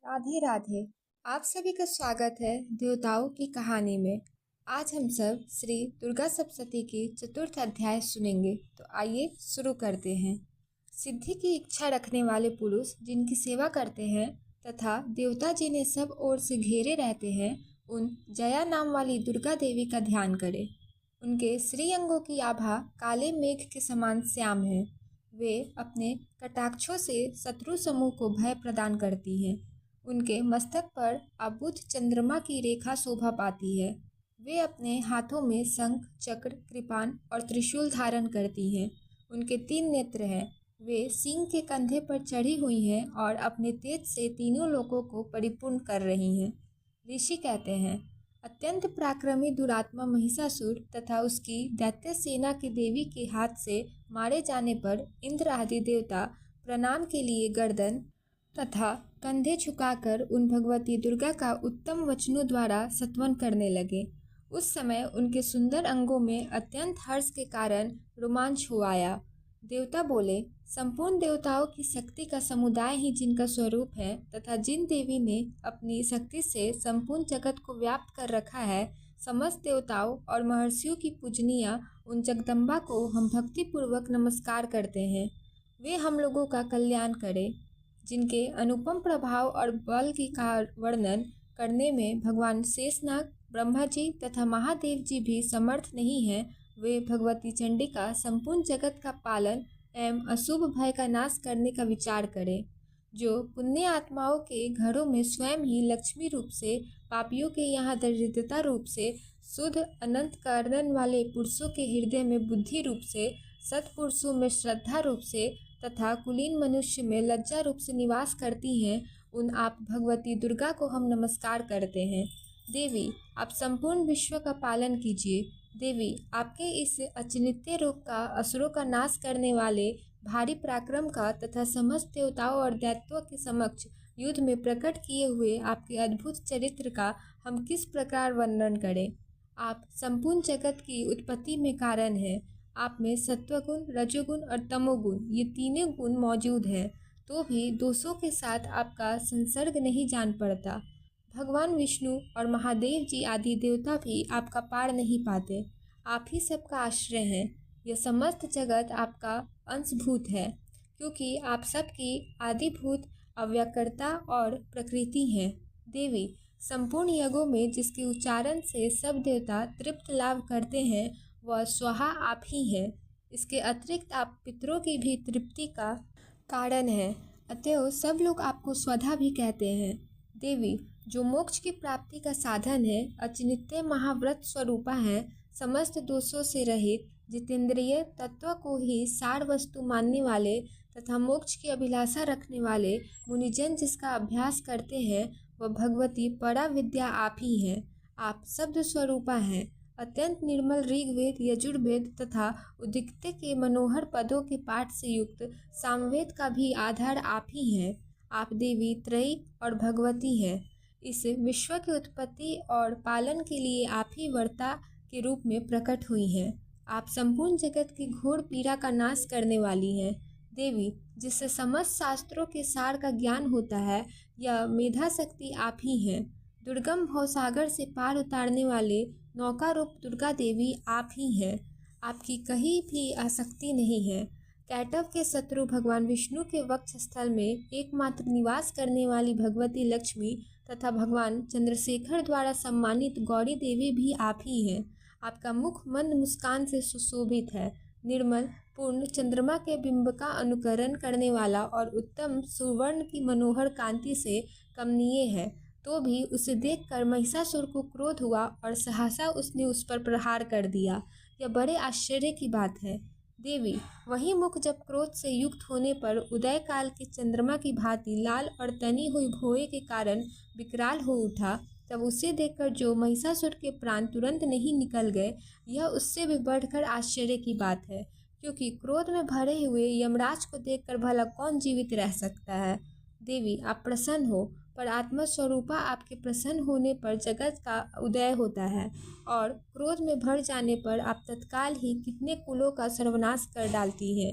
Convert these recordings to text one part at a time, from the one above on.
राधे राधे। आप सभी का स्वागत है देवताओं की कहानी में। आज हम सब श्री दुर्गा सप्तशती की चतुर्थ अध्याय सुनेंगे। तो आइए शुरू करते हैं। सिद्धि की इच्छा रखने वाले पुरुष जिनकी सेवा करते हैं तथा देवता जिन्हें सब ओर से घेरे रहते हैं, उन जया नाम वाली दुर्गा देवी का ध्यान करें। उनके श्रीअंगों की आभा काले मेघ के समान श्याम है। वे अपने कटाक्षों से शत्रु समूह को भय प्रदान करती हैं। उनके मस्तक पर आबुध चंद्रमा की रेखा शोभा पाती है। वे अपने हाथों में शंख, चक्र, कृपाण और त्रिशूल धारण करती हैं। उनके 3 नेत्र हैं। वे सिंह के कंधे पर चढ़ी हुई हैं और अपने तेज से तीनों लोकों को परिपूर्ण कर रही हैं। ऋषि कहते हैं, अत्यंत पराक्रमी दुरात्मा महिषासुर तथा उसकी दैत्य सेना के देवी के हाथ से मारे जाने पर इंद्र आदि देवता प्रणाम के लिए गर्दन तथा कंधे झुकाकर उन भगवती दुर्गा का उत्तम वचनों द्वारा स्तवन करने लगे। उस समय उनके सुंदर अंगों में अत्यंत हर्ष के कारण रोमांच हो आया। देवता बोले, संपूर्ण देवताओं की शक्ति का समुदाय ही जिनका स्वरूप है तथा जिन देवी ने अपनी शक्ति से संपूर्ण जगत को व्याप्त कर रखा है, समस्त देवताओं और महर्षियों की पूजनीय उन जगदम्बा को हम भक्ति पूर्वक नमस्कार करते हैं। वे हम लोगों का कल्याण करें। जिनके अनुपम प्रभाव और बल की का वर्णन करने में भगवान शेषनाग, ब्रह्मा जी तथा महादेव जी भी समर्थ नहीं हैं, वे भगवती चंडिका संपूर्ण जगत का पालन एवं अशुभ भय का नाश करने का विचार करें। जो पुण्य आत्माओं के घरों में स्वयं ही लक्ष्मी रूप से, पापियों के यहाँ दरिद्रता रूप से, शुद्ध अनंत कारण वाले पुरुषों के हृदय में बुद्धि रूप से, सत्पुरुषों में श्रद्धा रूप से तथा कुलीन मनुष्य में लज्जा रूप से निवास करती हैं, उन आप भगवती दुर्गा को हम नमस्कार करते हैं। देवी, आप संपूर्ण विश्व का पालन कीजिए। देवी, आपके इस अचिन्त्य रूप का, असुरों का नाश करने वाले भारी पराक्रम का तथा समस्त देवताओं और दैत्यों के समक्ष युद्ध में प्रकट किए हुए आपके अद्भुत चरित्र का हम किस प्रकार वर्णन करें। आप संपूर्ण जगत की उत्पत्ति में कारण हैं। आप में सत्वगुण, रजोगुण और तमोगुण, ये तीनों गुण मौजूद हैं, तो भी दोषों के साथ आपका संसर्ग नहीं जान पड़ता। भगवान विष्णु और महादेव जी आदि देवता भी आपका पार नहीं पाते। आप ही सबका आश्रय हैं। यह समस्त जगत आपका अंशभूत है, क्योंकि आप सबकी आदिभूत अव्यक्तता और प्रकृति हैं। देवी, संपूर्ण यज्ञों में जिसके उच्चारण से सब देवता तृप्त लाभ करते हैं, वह स्वाहा आप ही है। इसके अतिरिक्त आप पितरों की भी तृप्ति का कारण है, अतएव सब लोग आपको स्वधा भी कहते हैं। देवी, जो मोक्ष की प्राप्ति का साधन है, अचिन्त्य महाव्रत स्वरूपा है, समस्त दोषों से रहित, जितेंद्रिय तत्व को ही सार वस्तु मानने वाले तथा मोक्ष की अभिलाषा रखने वाले मुनिजन जिसका अभ्यास करते हैं, वह भगवती परा विद्या आप ही हैं। आप शब्द स्वरूपा हैं। अत्यंत निर्मल ऋग्वेद, यजुर्वेद तथा उदिक्त के मनोहर पदों के पाठ से युक्त सामवेद का भी आधार आप ही हैं। आप देवी त्रयी और भगवती हैं। इस विश्व की उत्पत्ति और पालन के लिए आप ही वर्ता के रूप में प्रकट हुई हैं। आप संपूर्ण जगत की घोर पीड़ा का नाश करने वाली हैं। देवी, जिससे समस्त शास्त्रों के सार का ज्ञान होता है, यह मेधा शक्ति आप ही हैं। दुर्गम भवसागर से पार उतारने वाले नौका रूप दुर्गा देवी आप ही हैं। आपकी कहीं भी आसक्ति नहीं है। कैटव के शत्रु भगवान विष्णु के वक्ष स्थल में एकमात्र निवास करने वाली भगवती लक्ष्मी तथा भगवान चंद्रशेखर द्वारा सम्मानित गौरी देवी भी आप ही हैं। आपका मुख मंद मुस्कान से सुशोभित है। निर्मल पूर्ण चंद्रमा के बिंब का अनुकरण करने वाला और उत्तम सुवर्ण की मनोहर कांति से कमनीय है, तो भी उसे देखकर महिषासुर को क्रोध हुआ और सहसा उसने उस पर प्रहार कर दिया। यह बड़े आश्चर्य की बात है। देवी, वही मुख जब क्रोध से युक्त होने पर उदय काल के चंद्रमा की भांति लाल और तनी हुई भौएं के कारण विकराल हो उठा, तब उसे देखकर जो महिषासुर के प्राण तुरंत नहीं निकल गए, यह उससे भी बढ़कर आश्चर्य की बात है, क्योंकि क्रोध में भरे हुए यमराज को देखकर भला कौन जीवित रह सकता है। देवी, आप प्रसन्न हो, पर आत्मा स्वरूपा आपके प्रसन्न होने पर जगत का उदय होता है, और क्रोध में भर जाने पर आप तत्काल ही कितने कुलों का सर्वनाश कर डालती है।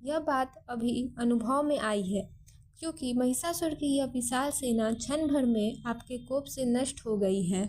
यह बात अभी अनुभव में आई है, क्योंकि महिषासुर की यह विशाल सेना क्षण भर में आपके कोप से नष्ट हो गई है।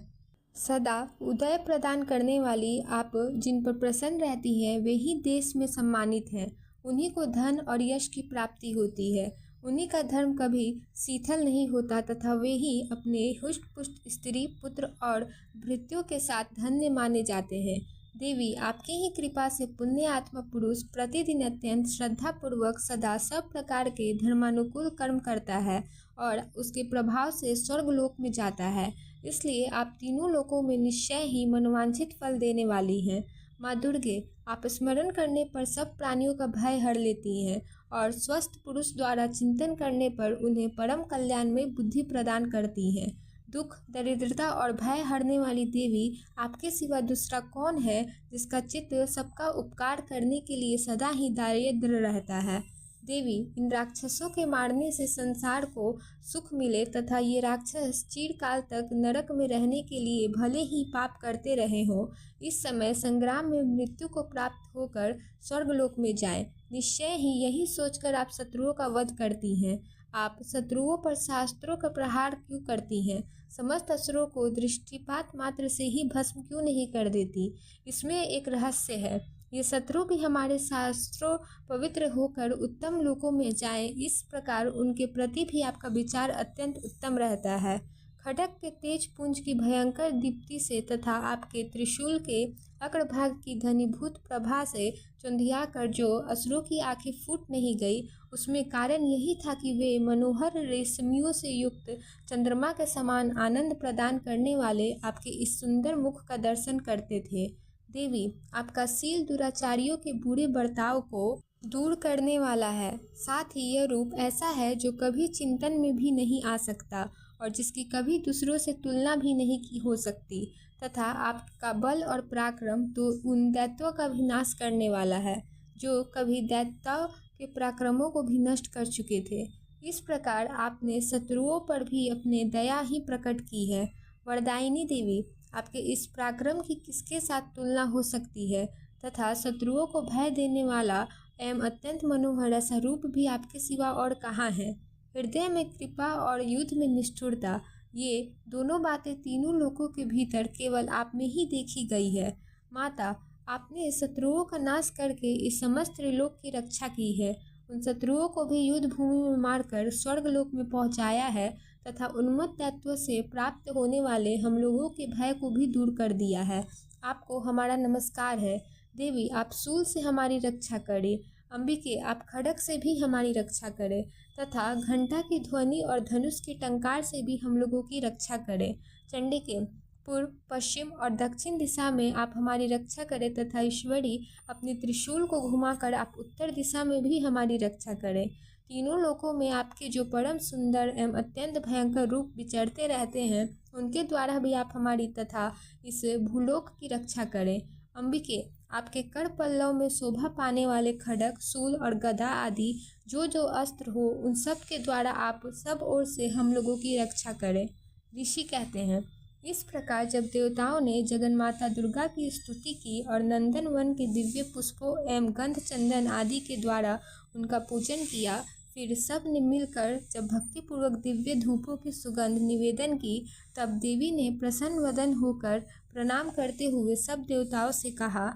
सदा उदय प्रदान करने वाली आप जिन पर प्रसन्न रहती हैं वे ही देश में सम्मानित हैं। उन्हीं को धन और यश की प्राप्ति होती है। उन्हीं का धर्म कभी शिथिल नहीं होता तथा वे ही अपने हुष्ट पुष्ट स्त्री पुत्र और भृत्यों के साथ धन्य माने जाते हैं। देवी, आपकी ही कृपा से पुण्य आत्मा पुरुष प्रतिदिन अत्यंत श्रद्धापूर्वक सदा सब प्रकार के धर्मानुकूल कर्म करता है और उसके प्रभाव से स्वर्गलोक में जाता है। इसलिए आप तीनों लोकों में निश्चय ही मनोवांछित फल देने वाली हैं। माँ दुर्गे, आप स्मरण करने पर सब प्राणियों का भय हर लेती हैं और स्वस्थ पुरुष द्वारा चिंतन करने पर उन्हें परम कल्याण में बुद्धि प्रदान करती हैं। दुख, दरिद्रता और भय हरने वाली देवी, आपके सिवा दूसरा कौन है जिसका चित्त सबका उपकार करने के लिए सदा ही दायिद्र रहता है। देवी, इन राक्षसों के मारने से संसार को सुख मिले तथा ये राक्षस चिरकाल तक नरक में रहने के लिए भले ही पाप करते रहे हों, इस समय संग्राम में मृत्यु को प्राप्त होकर स्वर्गलोक में जाएं। निश्चय ही यही सोचकर आप शत्रुओं का वध करती हैं। आप शत्रुओं पर शास्त्रों का प्रहार क्यों करती हैं? समस्त असुरों को दृष्टिपात मात्र से ही भस्म क्यों नहीं कर देती? इसमें एक रहस्य है। ये शत्रु भी हमारे शास्त्रों पवित्र होकर उत्तम लोकों में जाएं, इस प्रकार उनके प्रति भी आपका विचार अत्यंत उत्तम रहता है। खड्ग के तेज पुंज की भयंकर दीप्ति से तथा आपके त्रिशूल के अग्रभाग की घनीभूत प्रभा से चौंधिया कर जो असुरों की आंखें फूट नहीं गई, उसमें कारण यही था कि वे मनोहर रेशमियों से युक्त चंद्रमा के समान आनंद प्रदान करने वाले आपके इस सुंदर मुख का दर्शन करते थे। देवी, आपका शील दुराचारियों के बुरे बर्ताव को दूर करने वाला है। साथ ही यह रूप ऐसा है जो कभी चिंतन में भी नहीं आ सकता और जिसकी कभी दूसरों से तुलना भी नहीं की हो सकती, तथा आपका बल और पराक्रम तो उन दैत्यों का भी नाश करने वाला है जो कभी दैत्यों के पराक्रमों को भी नष्ट कर चुके थे। इस प्रकार आपने शत्रुओं पर भी अपने दया ही प्रकट की है। वरदायिनी देवी, आपके इस पराक्रम की किसके साथ तुलना हो सकती है तथा शत्रुओं को भय देने वाला एवं अत्यंत मनोहर ऐसा रूप भी आपके सिवा और कहाँ है? हृदय में कृपा और युद्ध में निष्ठुरता, ये दोनों बातें तीनों लोकों के भीतर केवल आप में ही देखी गई है। माता, आपने शत्रुओं का नाश करके इस समस्त त्रिलोक की रक्षा की है। उन शत्रुओं को भी युद्ध भूमि में मारकर स्वर्गलोक में पहुंचाया है तथा उन्मत्त तत्व से प्राप्त होने वाले हम लोगों के भय को भी दूर कर दिया है। आपको हमारा नमस्कार है। देवी, आप शूल से हमारी रक्षा करें। अंबिके, आप खड्ग से भी हमारी रक्षा करें तथा घंटा की ध्वनि और धनुष के टंकार से भी हम लोगों की रक्षा करें। चंडिके, पूर्व, पश्चिम और दक्षिण दिशा में आप हमारी रक्षा करें तथा ईश्वरी, अपने त्रिशूल को घुमाकर आप उत्तर दिशा में भी हमारी रक्षा करें। तीनों लोकों में आपके जो परम सुंदर एवं अत्यंत भयंकर रूप विचरते रहते हैं, उनके द्वारा भी आप हमारी तथा इस भूलोक की रक्षा करें। अंबिके, आपके कर पल्लव में शोभा पाने वाले खड्ग, शूल और गदा आदि जो जो अस्त्र हो, उन सब के द्वारा आप सब ओर से हम लोगों की रक्षा करें। ऋषि कहते हैं, इस प्रकार जब देवताओं ने जगन्माता दुर्गा की स्तुति की और नंदन वन के दिव्य पुष्पों एवं गंध चंदन आदि के द्वारा उनका पूजन किया, फिर सब ने मिलकर जब भक्तिपूर्वक दिव्य धूपों की सुगंध निवेदन की, तब देवी ने प्रसन्न वदन होकर प्रणाम करते हुए सब देवताओं से कहा।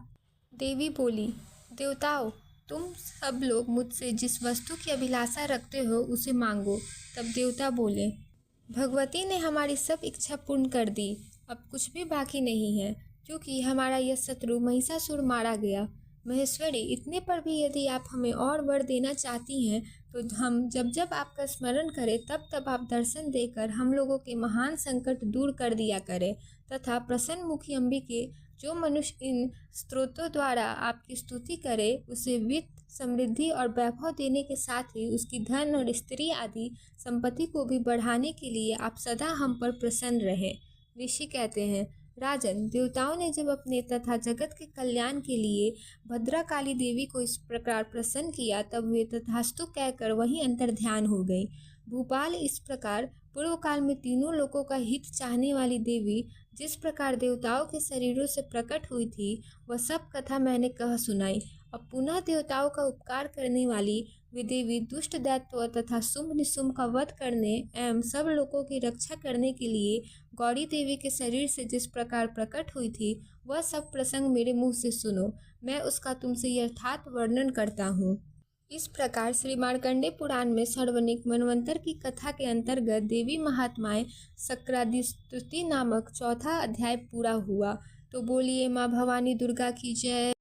देवी बोली, देवताओं, तुम सब लोग मुझसे जिस वस्तु की अभिलाषा रखते हो उसे मांगो। तब देवता बोले, भगवती ने हमारी सब इच्छा पूर्ण कर दी। अब कुछ भी बाकी नहीं है, क्योंकि हमारा यह शत्रु महिषासुर मारा गया। महेश्वरी, इतने पर भी यदि आप हमें और वर देना चाहती हैं तो हम जब जब आपका स्मरण करें तब तब आप दर्शन देकर हम लोगों के महान संकट दूर कर दिया करें तथा प्रसन्न मुखी अंबिके, जो मनुष्य इन स्तोत्रों द्वारा आपकी स्तुति करे उसे वित्त, समृद्धि और वैभव देने के साथ ही उसकी धन और स्त्री आदि संपत्ति को भी बढ़ाने के लिए आप सदा हम पर प्रसन्न रहें। ऋषि कहते हैं, राजन, देवताओं ने जब अपने तथा जगत के कल्याण के लिए भद्रकाली देवी को इस प्रकार प्रसन्न किया, तब वे तथास्तु कहकर वहीं अंतर्ध्यान हो गई। भूपाल, इस प्रकार पूर्व काल में तीनों लोकों का हित चाहने वाली देवी जिस प्रकार देवताओं के शरीरों से प्रकट हुई थी, वह सब कथा मैंने कह सुनाई। अब पुनः देवताओं का उपकार करने वाली वे देवी दुष्ट दैत्यों तथा शुंभ निशुंभ का वध करने एवं सब लोगों की रक्षा करने के लिए गौरी देवी के शरीर से जिस प्रकार प्रकट हुई थी, वह सब प्रसंग मेरे मुंह से सुनो। मैं उसका तुमसे यथार्थ वर्णन करता हूँ। इस प्रकार श्री मार्कंडेय पुराण में सर्वनिक मनवंतर की कथा के अंतर्गत देवी महात्माएं शक्रादि स्तुति नामक चौथा अध्याय पूरा हुआ। तो बोलिए माँ भवानी दुर्गा की जय।